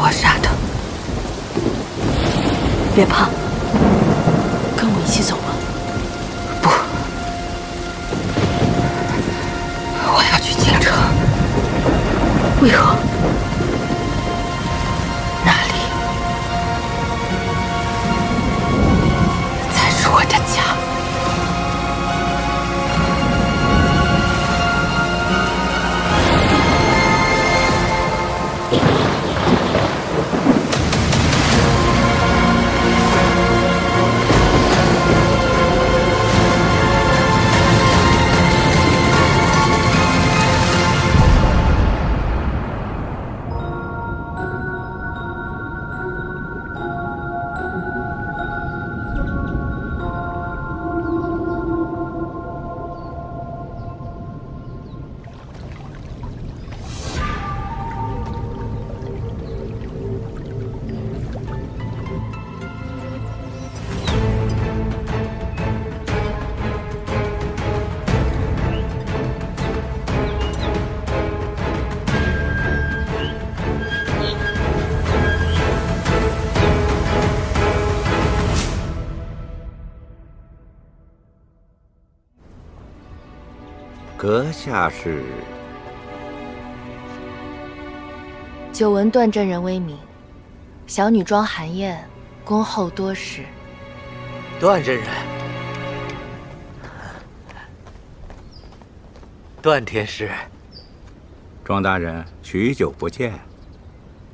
我杀的。别怕，跟我一起走吧。不，我要去京城。为何？那里才是我的家。阁下是？久闻段真人威名，小女庄寒燕，恭候多时。段真人，段天师，庄大人，许久不见。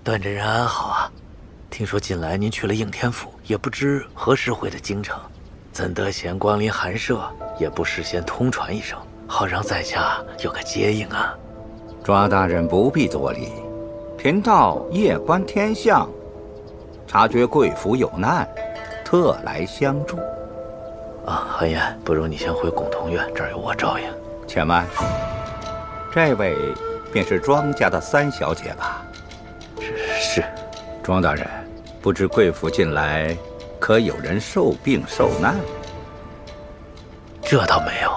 段真人安好啊？听说近来您去了应天府，也不知何时回的京城，怎得闲光临寒舍，也不事先通传一声？好让在家有个接应啊！庄大人不必多礼，贫道夜观天象，察觉贵府有难，特来相助。寒燕，不如你先回拱桐院，这儿有我照应。且慢，这位便是庄家的三小姐吧？是。庄大人，不知贵府近来可有人受病受难？这倒没有。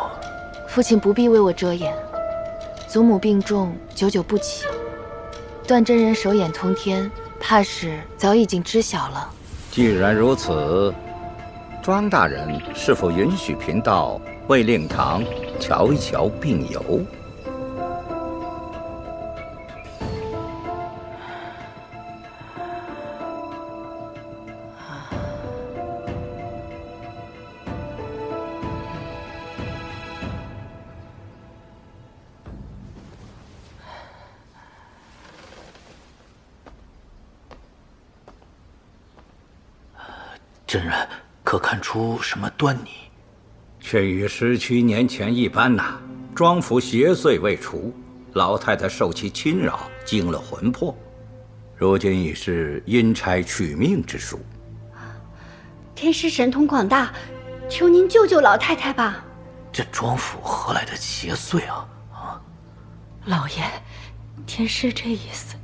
父亲不必为我遮掩，祖母病重，久久不起。段真人手眼通天，怕是早已经知晓了。既然如此，庄大人是否允许贫道为令堂瞧一瞧病由？真人可看出什么端倪？却与17年前一般呐。庄府邪祟未除，老太太受其侵扰，惊了魂魄，如今已是阴差取命之术。天师神通广大，求您救救老太太吧！这庄府何来的邪祟啊？老爷，天师这意思，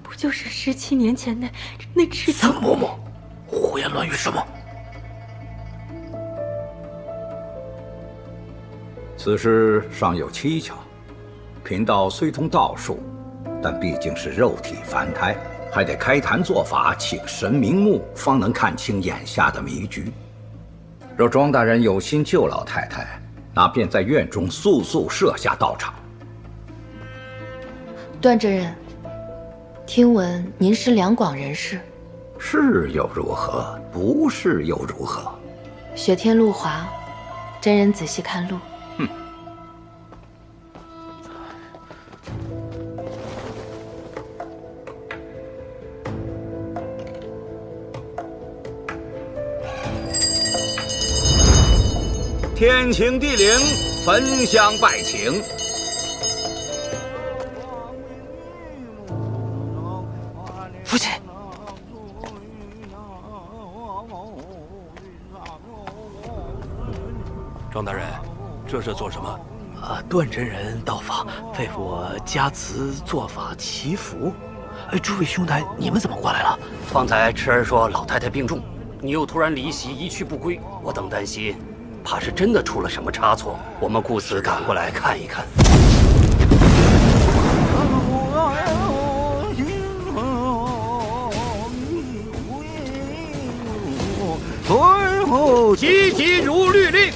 不就是17年前那只孙嬷嬷，胡言乱语什么？此事尚有蹊跷，贫道虽通道术，但毕竟是肉体凡胎，还得开坛做法，请神明目，方能看清眼下的迷局。若庄大人有心救老太太，那便在院中速设下道场。段真人，听闻您是两广人士，是又如何？不是又如何？雪天路滑，真人仔细看路。天请地灵，焚香拜请。父亲，庄大人，这是做什么？段真人到访，吩咐我加词做法祈福。诸位兄台，你们怎么过来了？方才痴儿说老太太病重，你又突然离席一去不归，我等担心，怕是真的出了什么差错，我们故此赶过来看一看。遵护，急急如律令。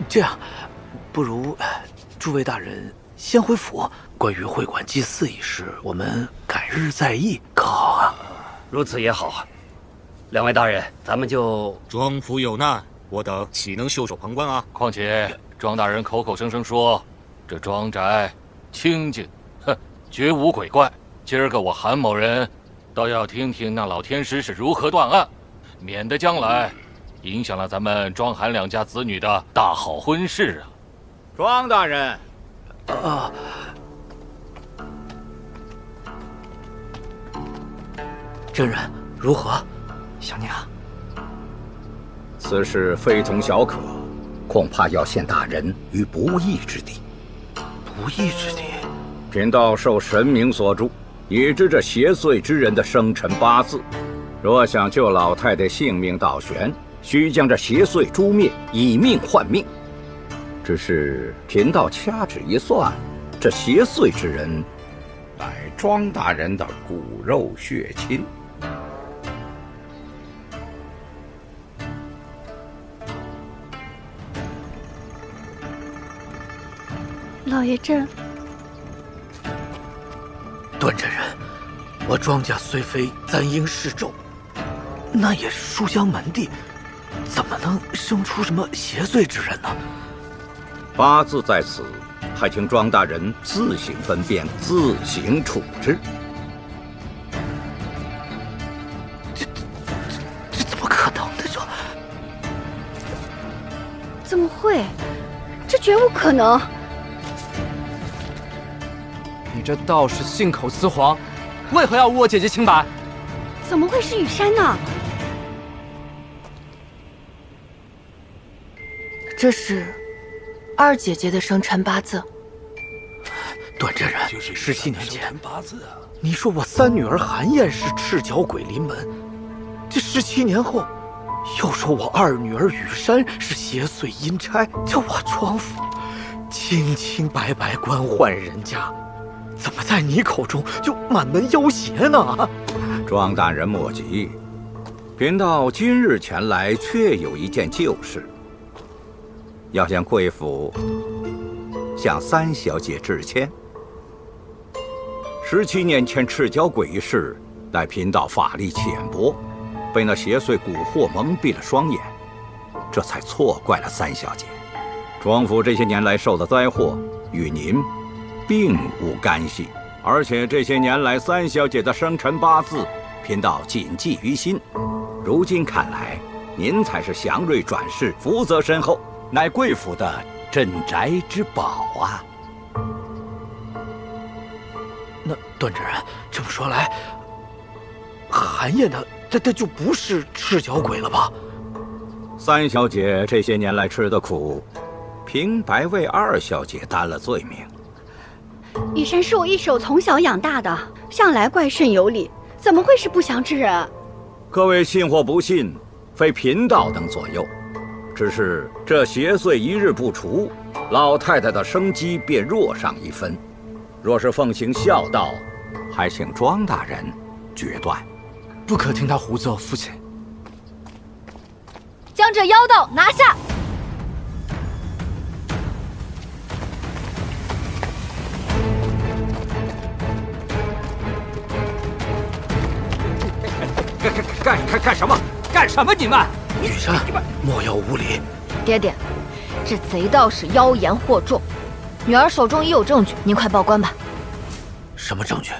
这样，不如诸位大人先回府。关于会馆祭祀一事，我们改日再议，可好啊？如此也好。两位大人，咱们就庄府有难，我等岂能袖手旁观啊？况且庄大人口口声声说这庄宅清静，绝无鬼怪。今儿个我韩某人倒要听听那老天师是如何断案，免得将来影响了咱们庄韩两家子女的大好婚事啊！庄大人，真人如何？小娘，此事非同小可，恐怕要陷大人于不义之地。不义之地？贫道受神明所助，已知这邪祟之人的生辰八字。若想救老太太性命倒悬，须将这邪祟诛灭，以命换命。只是贫道掐指一算，这邪祟之人，乃庄大人的骨肉血亲。老爷这段真人，我庄家虽非簪缨侍骤，那也是书香门第，怎么能生出什么邪祟之人呢？八字在此，还请庄大人自行分辨，自行处置。这怎么可能的？怎么会？这绝无可能！你这道士信口雌黄，为何要污我姐姐清白？怎么会是雨山呢？这是二姐姐的生辰八字。段真人，17年前，你说我三女儿韩燕是赤脚鬼临门，这17年后，又说我二女儿雨山是邪祟阴差，这我庄府清清白白官宦人家，怎么在你口中就满门妖邪呢？庄大人莫急，贫道今日前来，确有一件旧事，要向贵府向三小姐致歉。17年前赤脚鬼一事，乃贫道法力浅薄，被那邪祟蛊惑蒙蔽了双眼，这才错怪了三小姐。庄府这些年来受的灾祸，与您并无干系，而且这些年来三小姐的生辰八字，贫道谨记于心。如今看来，您才是祥瑞转世，福泽深厚，乃贵府的镇宅之宝啊！那段真人，这么说来，韩燕她就不是赤脚鬼了吧？三小姐这些年来吃的苦，平白为二小姐担了罪名。雨山是我一手从小养大的，向来怪顺有礼，怎么会是不祥之人？各位信或不信，非贫道能左右。只是这邪祟一日不除，老太太的生机便弱上一分。若是奉行孝道，还请庄大人决断。不可听他胡诌，父亲。将这妖道拿下！干什么？干什么？你们！雨山，莫要无礼！爹爹，这贼道士妖言惑众，女儿手中已有证据，您快报官吧。什么证据？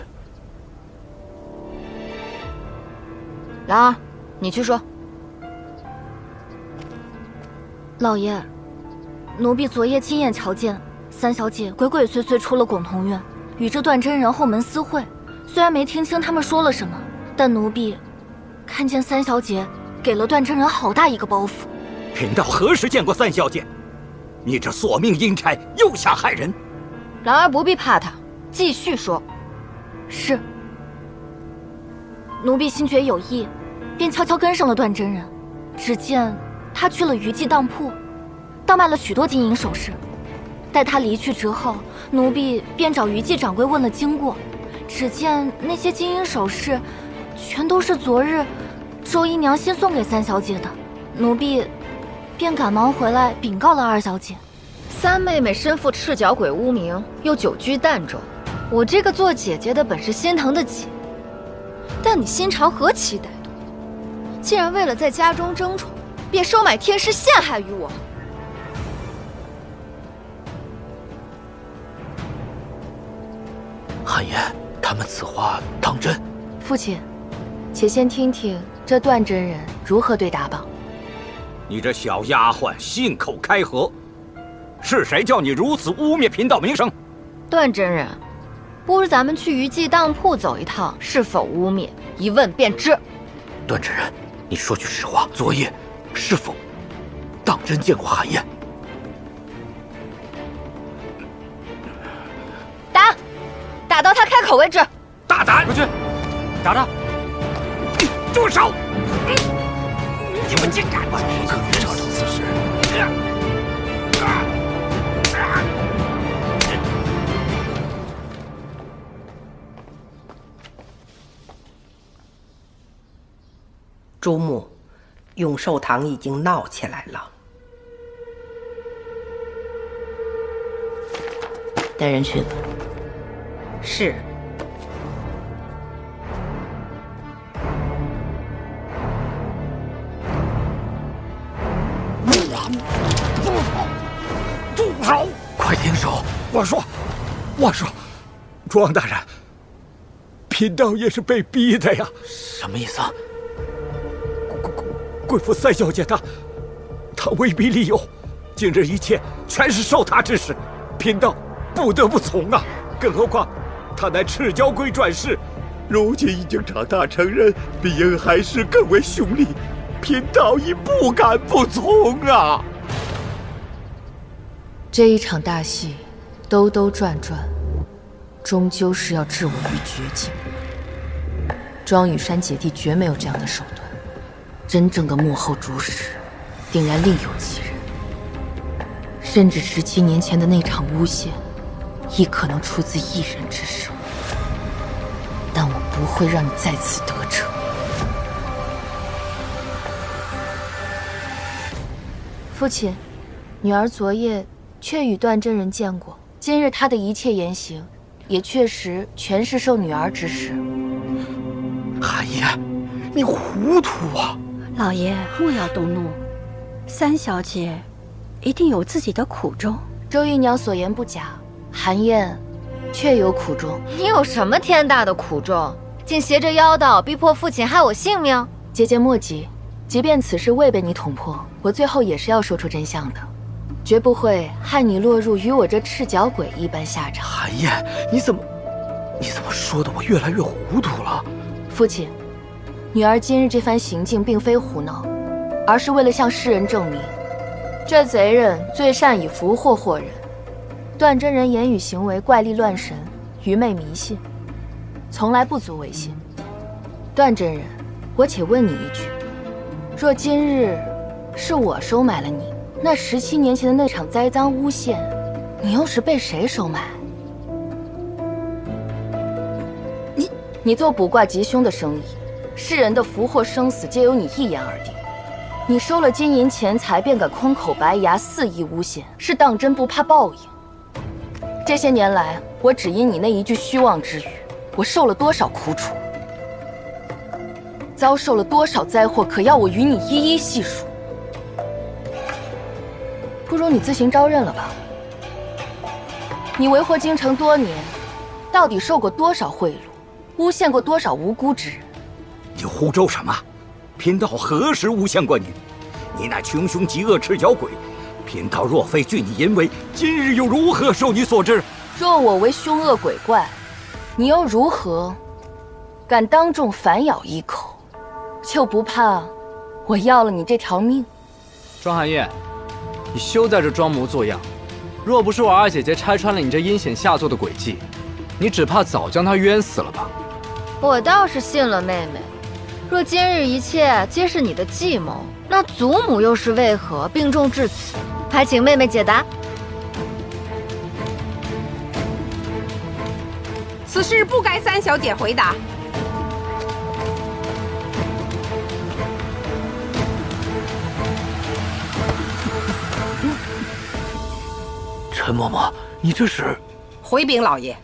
兰儿，你去说。老爷，奴婢昨夜亲眼瞧见三小姐鬼鬼祟祟出了广同院，与这段真人后门私会。虽然没听清他们说了什么，但奴婢看见三小姐给了段真人好大一个包袱。贫道何时见过三小姐？你这索命阴差，又想害人！兰儿不必怕他，继续说。是。奴婢心觉有异，便悄悄跟上了段真人。只见他去了余记当铺，倒卖了许多金银首饰。待他离去之后，奴婢便找于季掌柜问了经过，只见那些金银首饰，全都是昨日周姨娘新送给三小姐的。奴婢便赶忙回来禀告了二小姐。三妹妹身负赤脚鬼污名，又久居儋州，我这个做姐姐的本是心疼得起，但你心肠何其歹毒，竟然为了在家中争宠，便收买天师陷害于我。韩爷，他们此话当真？父亲，且先听听这段真人如何对答吧。你这小丫鬟信口开河，是谁叫你如此污蔑贫道名声？段真人，不如咱们去余记当铺走一趟，是否污蔑，一问便知。段真人，你说句实话，昨夜是否当真见过韩爷？打到他开口为止。大胆！回去，打他！住手！你们竟敢！我可能查出此事。主母，永寿堂已经闹起来了。带人去吧。是。住手！快停手！我说，庄大人，贫道也是被逼的呀。什么意思啊？贵妇三小姐她威逼利诱，今日一切全是受她指使，贫道不得不从啊。更何况她乃赤脚鬼转世，如今已经长大成人，必应还是更为凶厉，贫道已不敢不从啊。这一场大戏，兜兜转转，终究是要置我于绝境。庄雨山姐弟绝没有这样的手段，真正的幕后主使，定然另有其人。甚至17年前的那场诬陷，亦可能出自一人之手。但我不会让你再次得逞。父亲，女儿昨夜确与段真人见过，今日他的一切言行，也确实全是受女儿指使。韩爷，你糊涂啊！老爷莫要动怒，三小姐一定有自己的苦衷。周姨娘所言不假，韩燕确有苦衷。你有什么天大的苦衷？竟挟着妖道逼迫父亲害我性命？姐姐莫急，即便此事未被你捅破，我最后也是要说出真相的，绝不会害你落入与我这赤脚鬼一般下场。韩燕，你怎么说的我越来越糊涂了？父亲，女儿今日这番行径并非胡闹，而是为了向世人证明，这贼人最善以俘获惑人。段真人言语行为怪力乱神，愚昧迷信，从来不足为信。段真人，我且问你一句，若今日是我收买了你，那17年前的那场栽赃诬陷，你又是被谁收买？你做卜卦吉凶的生意，世人的福祸生死皆由你一言而定。你收了金银钱财，便敢空口白牙肆意诬陷，是当真不怕报应。这些年来，我只因你那一句虚妄之语，我受了多少苦楚，遭受了多少灾祸，可要我与你一一细数。不如你自行招认了吧。你为祸京城多年，到底受过多少贿赂，诬陷过多少无辜之人？你胡诌什么？贫道何时诬陷过你？你乃穷凶极恶赤脚鬼，贫道若非拒你淫为，今日又如何受你所知？若我为凶恶鬼怪，你又如何敢当众反咬一口？就不怕我要了你这条命？庄寒燕，你休在这装模作样。若不是我二姐姐拆穿了你这阴险下作的诡计，你只怕早将她冤死了吧？我倒是信了妹妹。若今日一切皆是你的计谋，那祖母又是为何病重至此？还请妹妹解答。此事不该三小姐回答。陈嬷嬷，你这是？回禀老爷，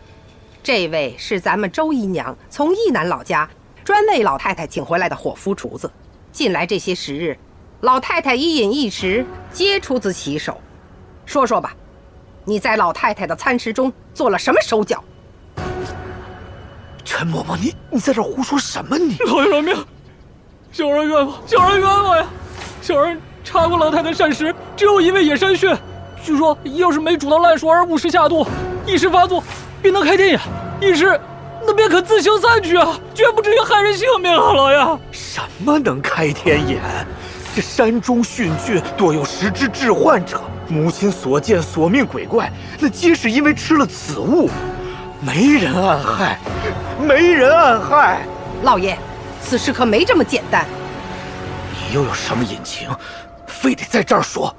这位是咱们周姨娘从义南老家专为老太太请回来的伙夫厨子。近来这些时日，老太太一饮一食皆出自其手。说说吧，你在老太太的餐食中做了什么手脚？陈嬷嬷，你在这胡说什么？你老爷饶命！小人冤枉，小人冤枉呀！小人查过老太太膳食，只有一味野山血。据说要是没煮到烂熟而误食下肚，一时发作，便能开天眼，一时那便可自行散去啊，绝不至于害人性命啊！老爷，什么能开天眼？这山中殉郡多有食之致患者，母亲所见索命鬼怪，那皆是因为吃了此物，没人暗害，没人暗害。老爷，此事可没这么简单。你又有什么隐情，非得在这儿说？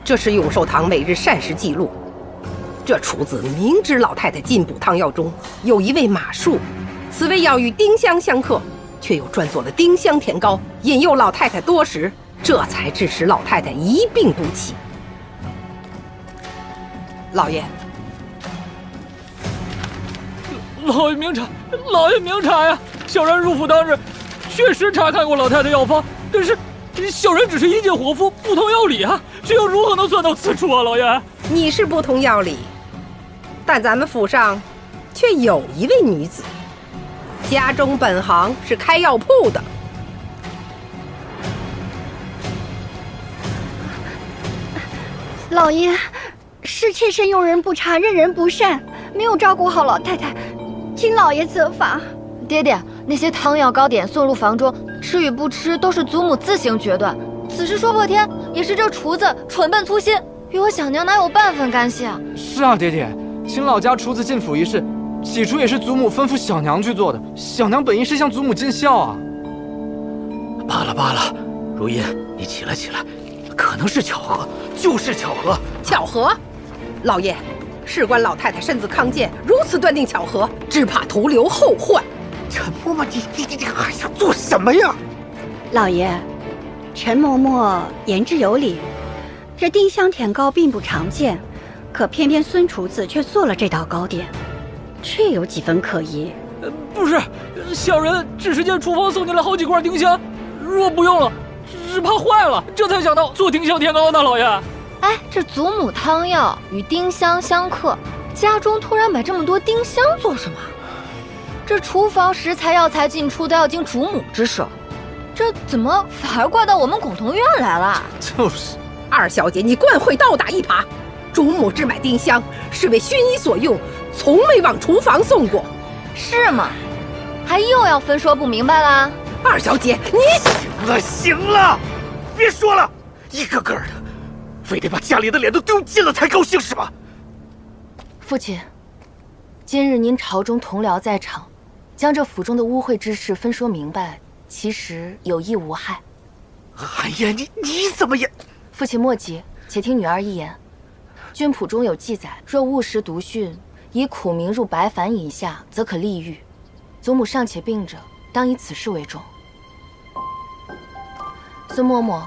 这是永寿堂每日膳食记录。这厨子明知老太太进补汤药中有一味马术，此味药与丁香相克，却又专做了丁香甜膏，引诱老太太多食，这才致使老太太一病不起。老爷，老爷明察，老爷明察呀！小人入府当日，确实查看过老太太药方，但是小人只是一介伙夫，不通药理啊，这又如何能算到此处啊？老爷，你是不通药理，但咱们府上却有一位女子，家中本行是开药铺的。老爷，是妾身用人不察，任人不善，没有照顾好老太太，请老爷责罚。爹爹，那些汤药糕点送入房中，吃与不吃都是祖母自行决断。此事说破天，也是这厨子蠢笨粗心，与我小娘哪有半分干系啊？是啊，爹爹，请老家厨子进府一事，起初也是祖母吩咐小娘去做的，小娘本意是向祖母尽孝啊。罢了罢了，如音，你起来起来，可能是巧合，就是巧合。巧合？老爷，事关老太太身子康健，如此断定巧合，只怕徒留后患。陈嬷嬷，你还想做什么呀？老爷，陈嬷嬷言之有理，这丁香甜糕并不常见，可偏偏孙厨子却做了这道糕点，确有几分可疑。不是，小人只是见厨房送进来好几罐丁香，若不用了，只怕坏了，这才想到做丁香甜糕呢。老爷，哎，这祖母汤药与丁香相克，家中突然买这么多丁香做什么？这厨房食材药材进出都要经主母之手，这怎么反而怪到我们巩同院来了？就是，二小姐，你惯会倒打一耙。主母只买丁香是为薰衣所用，从未往厨房送过，是吗？还又要分说不明白啦？二小姐，你行了，别说了，一个个的，非得把家里的脸都丢尽了才高兴是吧？父亲，今日您朝中同僚在场，将这府中的污秽之事分说明白，其实有益无害。韩嫣，你怎么也……父亲莫急，且听女儿一言。军谱中有记载，若误食毒讯，以苦名入白矾饮下，则可立狱。祖母尚且病着，当以此事为重。孙嬷嬷，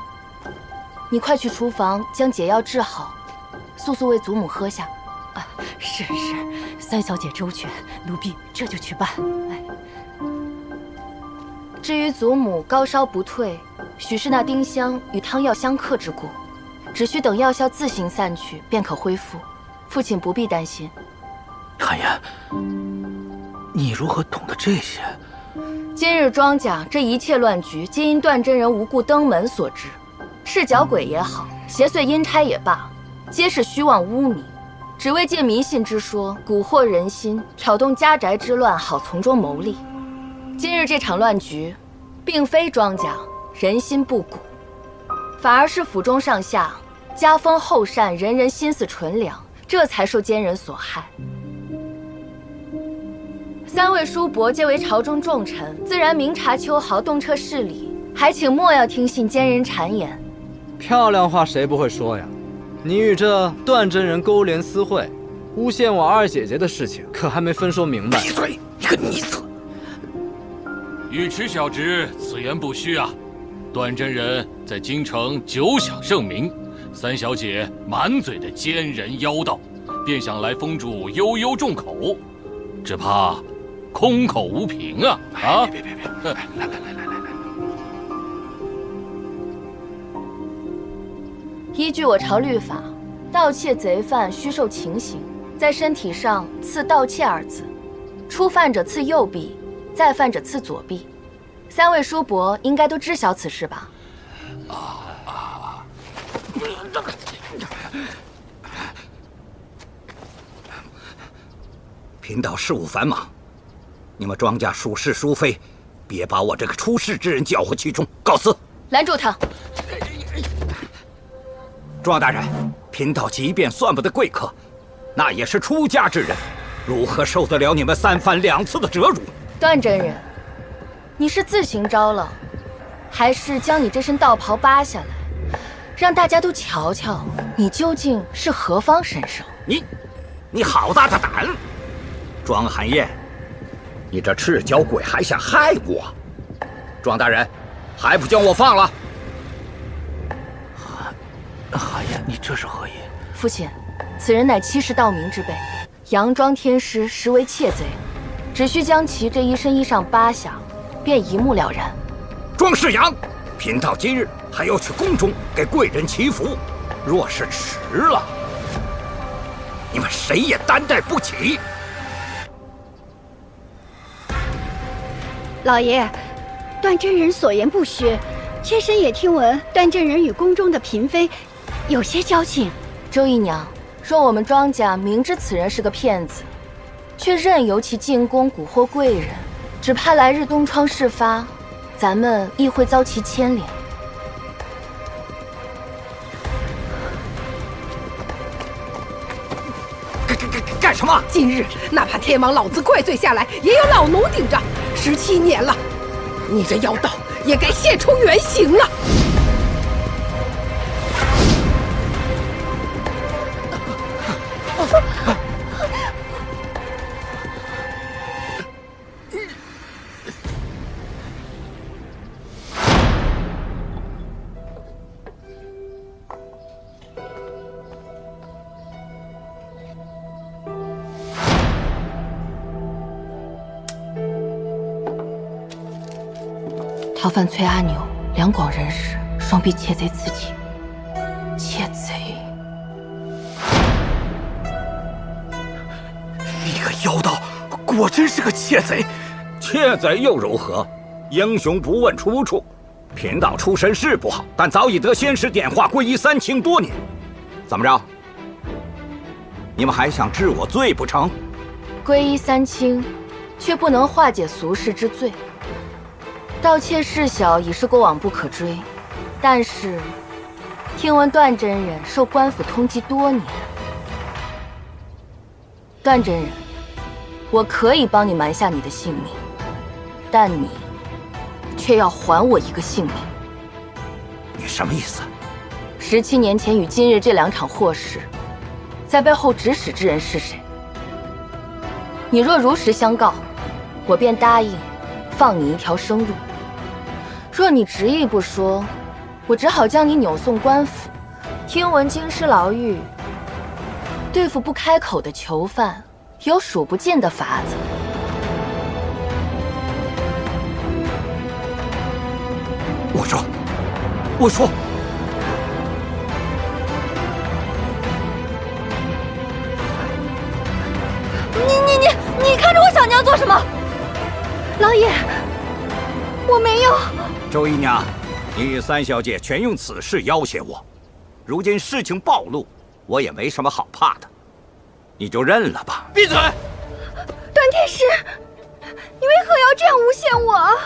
你快去厨房将解药治好，速速为祖母喝下。啊，是，三小姐周全，奴婢这就去办。哎，至于祖母高烧不退，许是那丁香与汤药相克之故，只需等药效自行散去，便可恢复。父亲不必担心。韩嫣，你如何懂得这些？今日庄家这一切乱局，皆因段真人无故登门所致。赤脚鬼也好，邪祟阴差也罢，皆是虚妄污名，只为借迷信之说蛊惑人心，挑动家宅之乱，好从中牟利。今日这场乱局，并非庄家人心不古，反而是府中上下家风厚善，人人心思纯良，这才受奸人所害。三位叔伯皆为朝中重臣，自然明察秋毫，洞彻事理，还请莫要听信奸人谗言。漂亮话谁不会说呀？你与这段真人勾连私会，诬陷我二姐姐的事情可还没分说明白。闭嘴，你个逆子！尉迟小侄，此言不虚啊。段真人在京城久享盛名，三小姐满嘴的奸人妖道，便想来封住悠悠众口，只怕空口无凭啊！啊！别，来，依据我朝律法，盗窃贼犯须受情刑，在身体上刺盗窃二字，初犯者刺右臂，再犯者刺左臂。三位叔伯应该都知晓此事吧？贫道事务繁忙，你们庄家孰是孰非，别把我这个出世之人搅和其中。告辞！拦住他！庄大人，贫道即便算不得贵客，那也是出家之人，如何受得了你们3番2次的折辱？段真人，你是自行招了，还是将你这身道袍扒下来，让大家都瞧瞧你究竟是何方神圣？你好大的胆！庄寒燕，你这赤脚鬼还想害我？庄大人，还不将我放了？寒燕，你这是何意？父亲，此人乃欺世盗名之辈，佯装天师，实为窃贼，只需将其这一身衣裳扒下，便一目了然。庄世阳，贫道今日还要去宫中给贵人祈福，若是迟了，你们谁也担待不起。老爷，段真人所言不虚，妾身也听闻段真人与宫中的嫔妃有些交情。周姨娘，若我们庄家明知此人是个骗子，却任由其进宫蛊惑贵人，只怕来日东窗事发，咱们亦会遭其牵连。干什么？今日哪怕天王老子怪罪下来，也有老奴顶着。17年了，你这妖道也该现出原形了。逃犯崔阿牛，两广人士，双臂窃贼刺激。窃贼！你个妖道，果真是个窃贼！窃贼又如何？英雄不问出处。贫道出身是不好，但早已得仙师点化，皈依3清多年。怎么着？你们还想治我罪不成？皈依3清，却不能化解俗世之罪。盗窃事小已是过往不可追，但是听闻段真人受官府通缉多年。段真人，我可以帮你瞒下你的性命，但你却要还我一个性命。你什么意思？17年前与今日这2场祸事，在背后指使之人是谁？你若如实相告，我便答应放你一条生路。若你执意不说，我只好将你扭送官府。听闻京师牢狱对付不开口的囚犯，有数不尽的法子。我说，你看着我小娘做什么？老爷，我没有。周姨娘，你与3小姐全用此事要挟我，如今事情暴露，我也没什么好怕的，你就认了吧。闭嘴！段天师，你为何要这样诬陷我？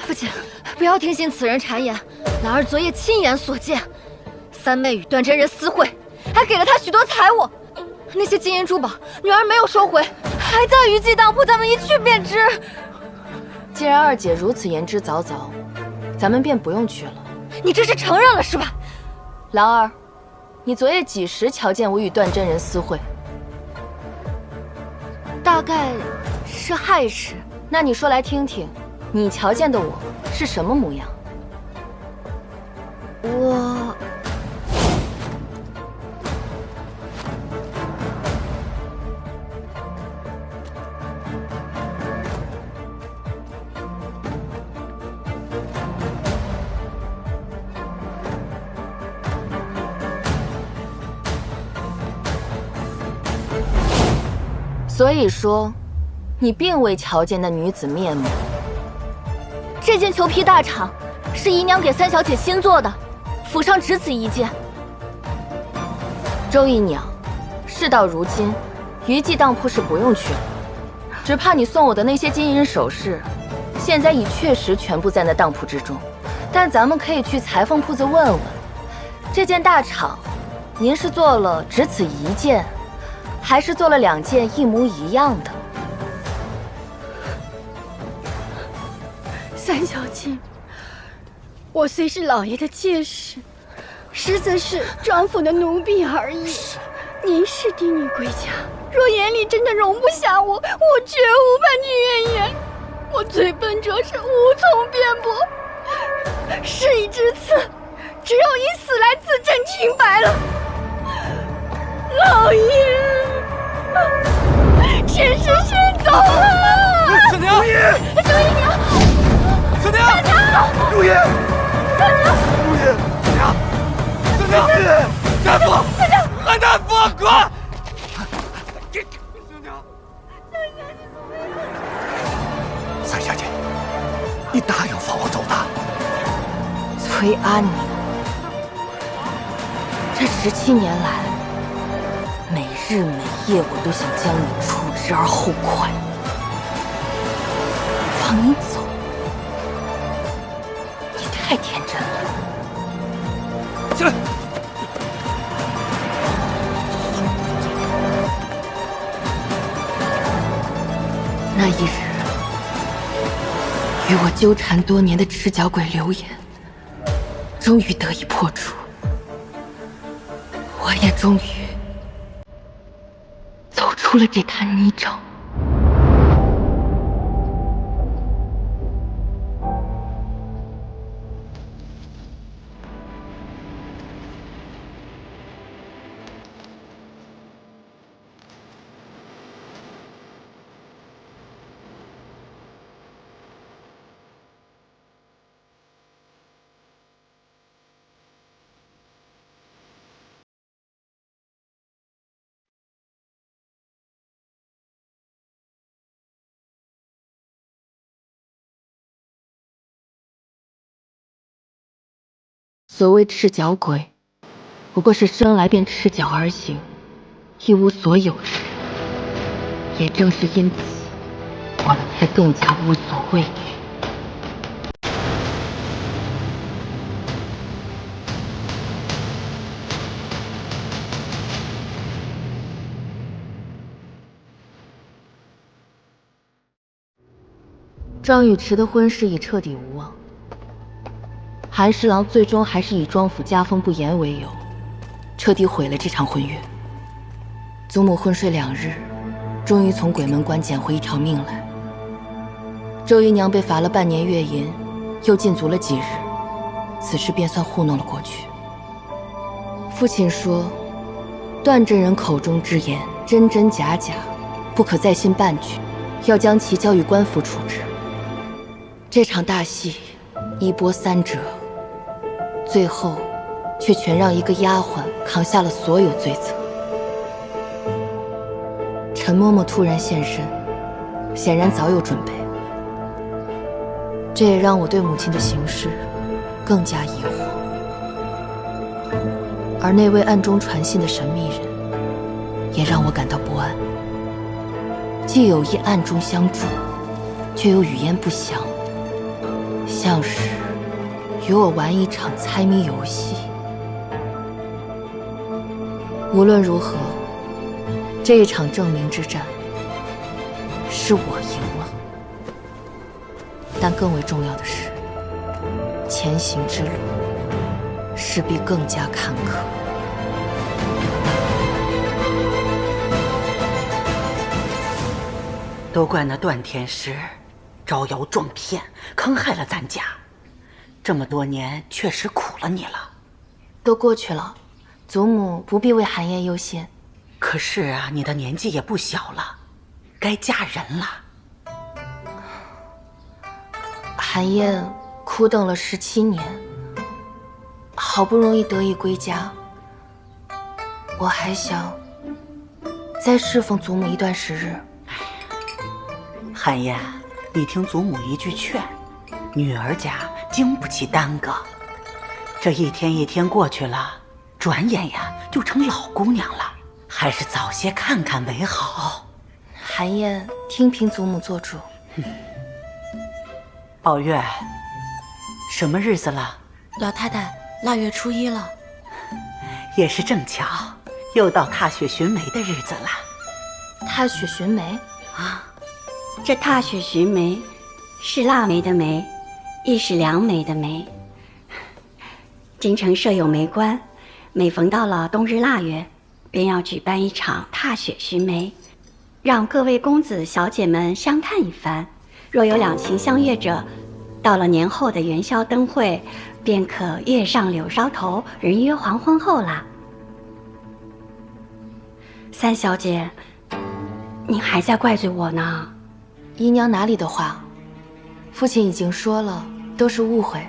父亲，不要听信此人谗言。兰儿昨夜亲眼所见，3妹与段真人私会，还给了他许多财物。那些金银珠宝，女儿没有收回，还在余记当铺，咱们一去便知。既然二姐如此言之凿凿，咱们便不用去了。你这是承认了是吧？兰儿，你昨夜几时瞧见我与段真人私会？大概是亥时。那你说来听听，你瞧见的我是什么模样？我所以说，你并未瞧见那女子面目。这件裘皮大氅是姨娘给三小姐新做的，府上只此一件。周姨娘，事到如今，余记当铺是不用去了，只怕你送我的那些金银首饰，现在已确实全部在那当铺之中。但咱们可以去裁缝铺子问问，这件大氅，您是做了只此一件，还是做了2件一模一样的？三小姐，我虽是老爷的妾室，实则是庄府的奴婢而已。您是嫡女归家，若眼里真的容不下我，我绝无半句怨言。我最笨拙是无从辩驳，事已至此，只有以死来自证清白了。老爷，妾身先走了。三娘，周姨娘，三娘，陆爷，三娘，陆爷，三娘，三娘，大夫，三娘，安大夫，快！三小姐，你答应放我走的。崔阿宁，这17年来，每日每夜我都想将你除之而后快，放你走，你太天真了。起来！那一日，与我纠缠多年的赤脚鬼流言，终于得以破除。我也终于走出了这滩泥沼。所谓赤脚鬼，不过是生来便赤脚而行，一无所有之人。也正是因此，我才更加无所畏惧。张雨池的婚事已彻底无望。韩侍郎最终还是以庄府家风不严为由，彻底毁了这场婚约。祖母昏睡2日，终于从鬼门关捡回一条命来。周姨娘被罚了半年月银，又禁足了几日，此事便算糊弄了过去。父亲说，段真人口中之言真真假假，不可再信半句，要将其交予官府处置。这场大戏一波三折，最后却全让一个丫鬟扛下了所有罪责。陈嬷嬷突然现身，显然早有准备，这也让我对母亲的行事更加疑惑。而那位暗中传信的神秘人，也让我感到不安，既有意暗中相助，却又语焉不详，像是与我玩一场猜谜游戏。无论如何，这一场证明之战是我赢了。但更为重要的是，前行之路势必更加坎坷。都怪那段天师招摇撞骗，坑害了咱家。这么多年，确实苦了你了。都过去了，祖母不必为寒夜忧心。可是啊，你的年纪也不小了，该嫁人了。寒夜苦等了17年，好不容易得以归家，我还想再侍奉祖母一段时日。寒夜，你听祖母一句劝，女儿家经不起耽搁。这一天一天过去了，转眼呀就成老姑娘了，还是早些看看为好。寒夜听凭祖母做主。宝月，什么日子了？老太太，腊月初1了。也是正巧，又到踏雪寻梅的日子了。踏雪寻梅啊，这踏雪寻梅是腊梅的梅，亦是良梅的梅。京城设有梅关，每逢到了冬日腊月，便要举办一场踏雪寻梅，让各位公子小姐们相看一番。若有两情相悦者，到了年后的元宵灯会，便可月上柳梢头，人约黄昏后啦。三小姐，您还在怪罪我呢？姨娘哪里的话，父亲已经说了，都是误会。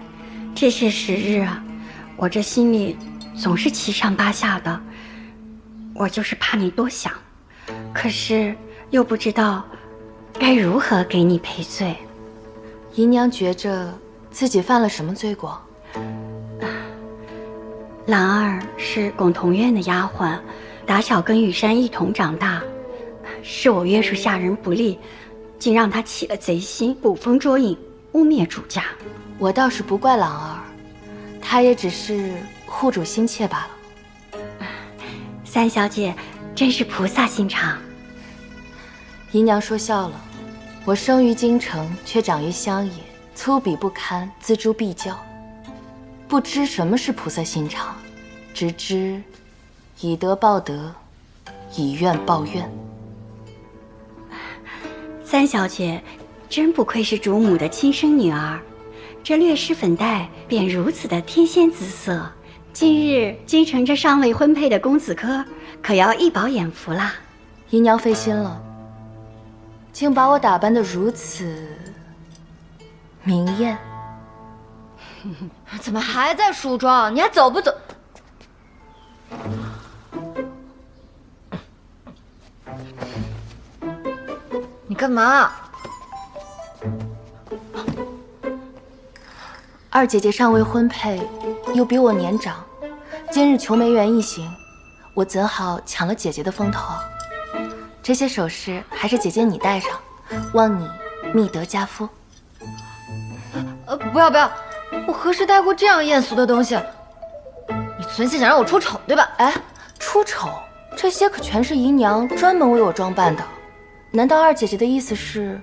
这些时日啊，我这心里总是七上八下的。我就是怕你多想，可是又不知道该如何给你赔罪。姨娘觉着自己犯了什么罪过？兰儿是巩同院的丫鬟，打小跟雨山一同长大，是我约束下人不利，竟让她起了贼心，捕风捉影，污蔑主家。我倒是不怪兰儿，她也只是护主心切罢了。三小姐真是菩萨心肠。姨娘说笑了，我生于京城，却长于乡野，粗鄙不堪，锱铢必较。不知什么是菩萨心肠，只知以德报德，以怨报怨。三小姐真不愧是主母的亲生女儿，这略施粉黛便如此的天仙姿色。今日京城这尚未婚配的公子哥，可要一饱眼福啦。姨娘费心了，竟把我打扮得如此明艳。怎么还在梳妆？你还走不走？你干嘛？二姐姐尚未婚配，又比我年长，今日求梅园一行，我怎好抢了姐姐的风头？这些首饰还是姐姐你戴上，望你觅得佳夫。不要不要，我何时戴过这样艳俗的东西？你存心想让我出丑对吧？哎，出丑，这些可全是姨娘专门为我装扮的。难道二姐姐的意思是，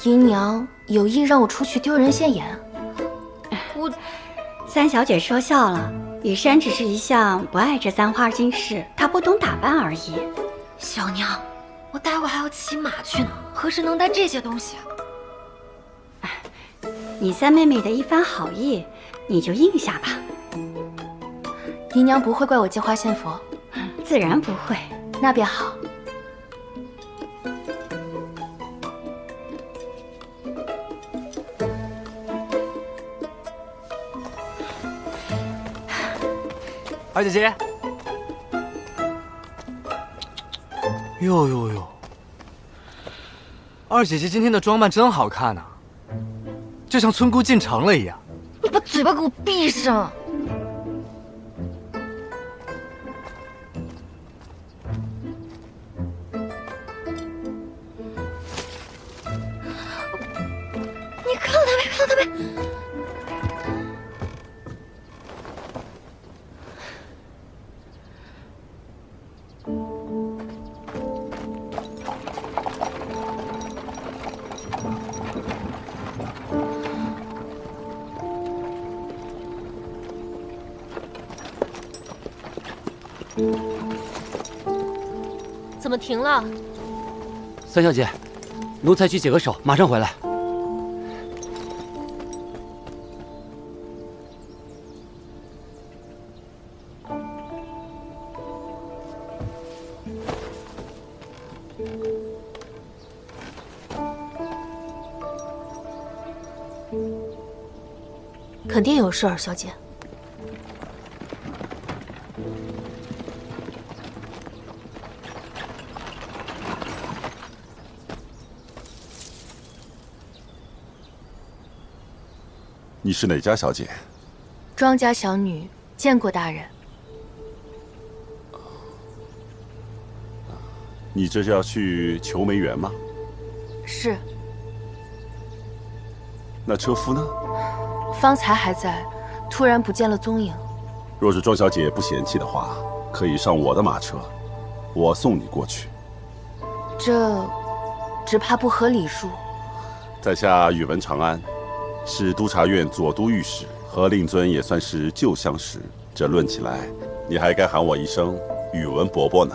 姨娘有意让我出去丢人现眼？三小姐说笑了，雨山只是一向不爱这簪花金饰，她不懂打扮而已。小娘，我待会还要骑马去呢，何时能带这些东西啊？你三妹妹的一番好意，你就应下吧。姨娘不会怪我借花献佛？自然不会。那便好。二姐姐，哟哟哟！二姐姐今天的装扮真好看啊，就像村姑进城了一样。你把嘴巴给我闭上！你看到他没？看到他没？怎么停了？三小姐，奴才去解个手，马上回来。肯定有事儿，小姐。你是哪家小姐？庄家小女，见过大人。你这是要去求梅园吗？是。那车夫呢？方才还在，突然不见了踪影。若是庄小姐不嫌弃的话，可以上我的马车，我送你过去。这，只怕不合礼数。在下宇文长安，是督察院左都御史，和令尊也算是旧相识。这论起来，你还该喊我一声宇文伯伯呢。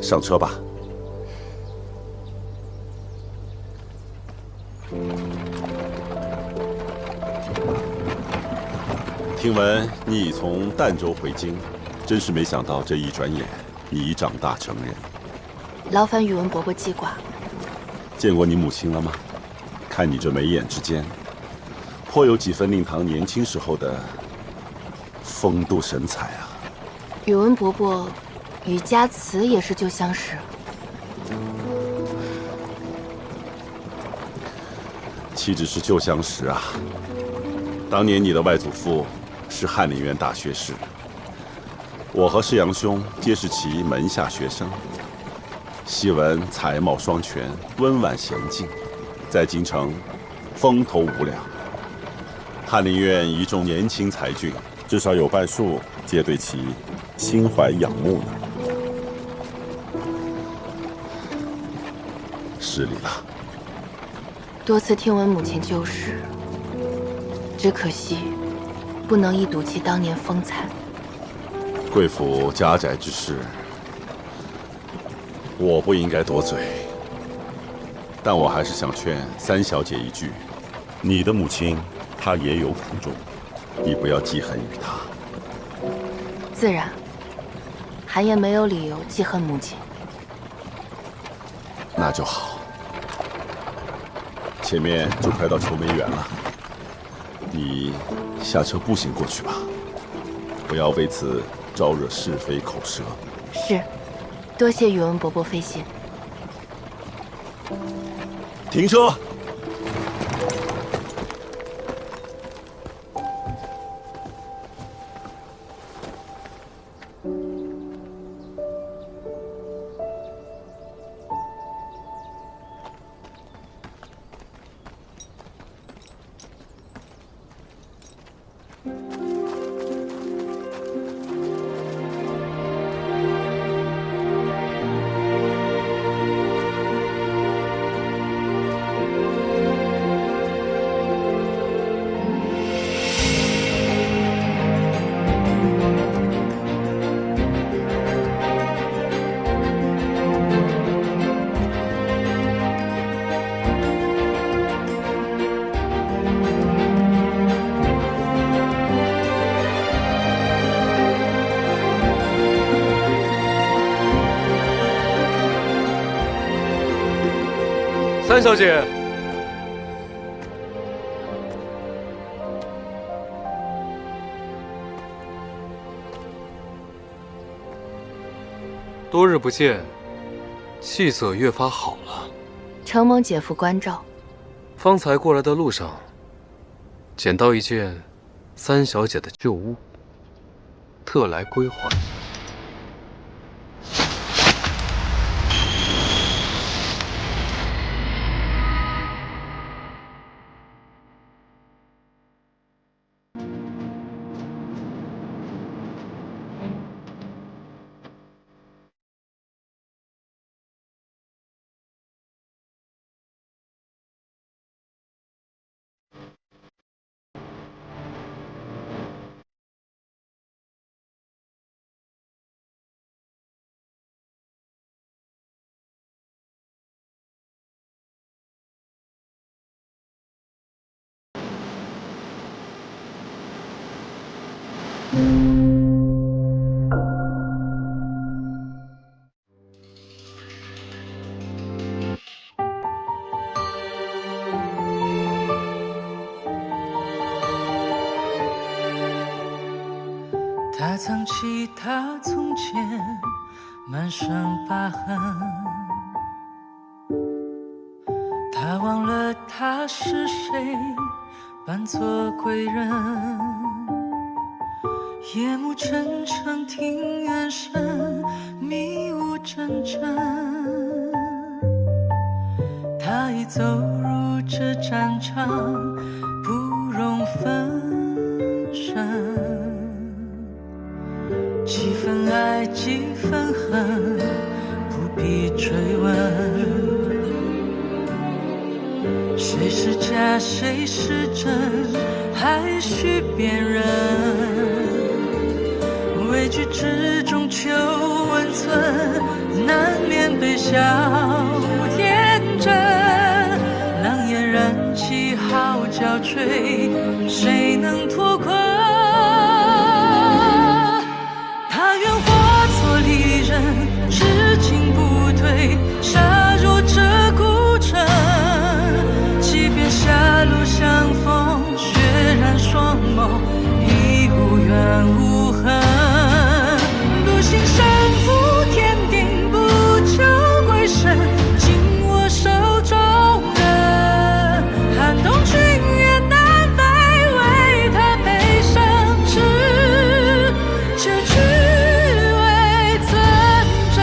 上车吧。听闻你已从儋州回京，真是没想到这一转眼，你已长大成人。劳烦宇文伯伯记挂。见过你母亲了吗？看你这眉眼之间，颇有几分令堂年轻时候的风度神采啊。宇文伯伯与家慈也是旧相识。岂止是旧相识啊！当年你的外祖父是翰林院大学士，我和世阳兄皆是其门下学生。昔闻才貌双全，温婉娴静，在京城风头无两。翰林院一众年轻才俊，至少有半数皆对其心怀仰慕呢。失礼了。多次听闻母亲旧事，只可惜不能一睹其当年风采。贵府家宅之事，我不应该多嘴，但我还是想劝三小姐一句：你的母亲，她也有苦衷，你不要记恨于她。自然，韩爷没有理由记恨母亲。那就好。前面就快到求梅园了，你下车步行过去吧，不要为此招惹是非口舌。是，多谢宇文伯伯费心。停车！三小姐，多日不见，气色越发好了。承蒙姐夫关照。方才过来的路上，捡到一件三小姐的旧物，特来归还。他曾记他从前满身疤痕，他忘了他是谁，扮作贵人。夜幕沉沉，庭院深，迷雾阵阵。他已走入这战场，不容分身。几分爱，几分恨，不必追问。谁是假，谁是真，还需辨认。畏惧之中求温存，难免被笑天真。狼烟燃起，号角吹，谁能脱困？他愿化作利刃，至今不退，杀入这古城。即便狭路相逢，血染双眸，已无怨无恨。不信胜负天定，不求归身，紧握手中人。寒冬君也难飞，为他背上翅，就只为尊真。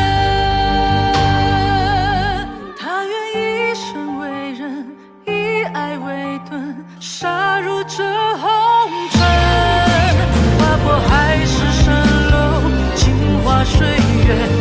他愿一生为人，以爱为盾，杀入这红尘。划破海市蜃楼，净化岁月。